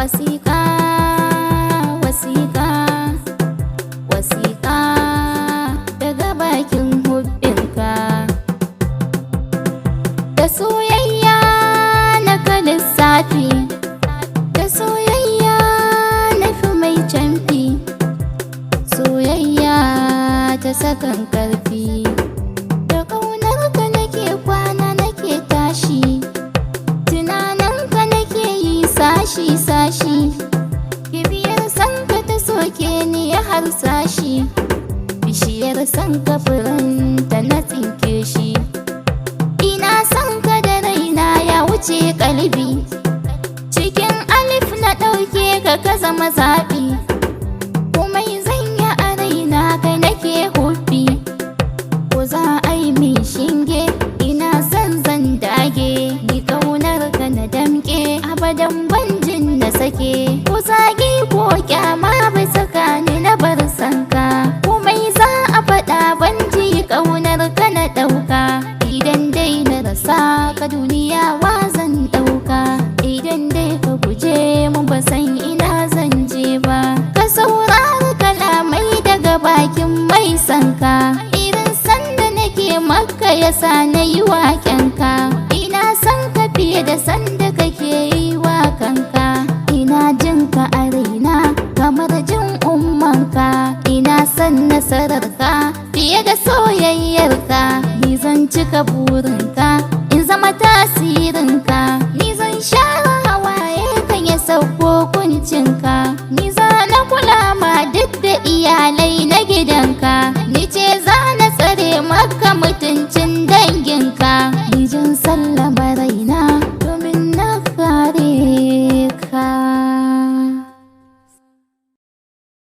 wasiƙa wasiƙa wasiƙa daga bakin hubbinka da soyayya na ka lissafi da soyayya na fi mai canfi soyayya ta sakan ƙarfi da ƙaunarka nake kwana nake tashi tunaninka nake yi sashi kibiyar sanka ta soke ni ya harsashi bishiyar sanka furinta na tsinke shi ina sanka da raina ya wuce kalbi cikin alif na ɗauke ka zama zaɓi komai zanya a raina kai nake hubbi ko za a yi min shinge ina zan dage ni ƙaunar ka na damƙe abadan banjin na sake ko zagi ko kyama bai saka ni na bar sanka komai za a faɗa banji ƙaunar ka na ɗauka idan dai na rasa ka duniya wa zan ɗauka idan dai ka guje mu ba san ina zan je ba ka saurari kalamai daga bakin mai sanka irin sanda nake maka yasa na yi waƙenka ina san ka fiye da sanda kake yi wa kanka ina jin ka a raina kamar jin ummanka ina san nasararka fiye da soyayyarka ni zan cika burinka in zama tasirinka ni zan share hawaye kan ya sauko kuncinka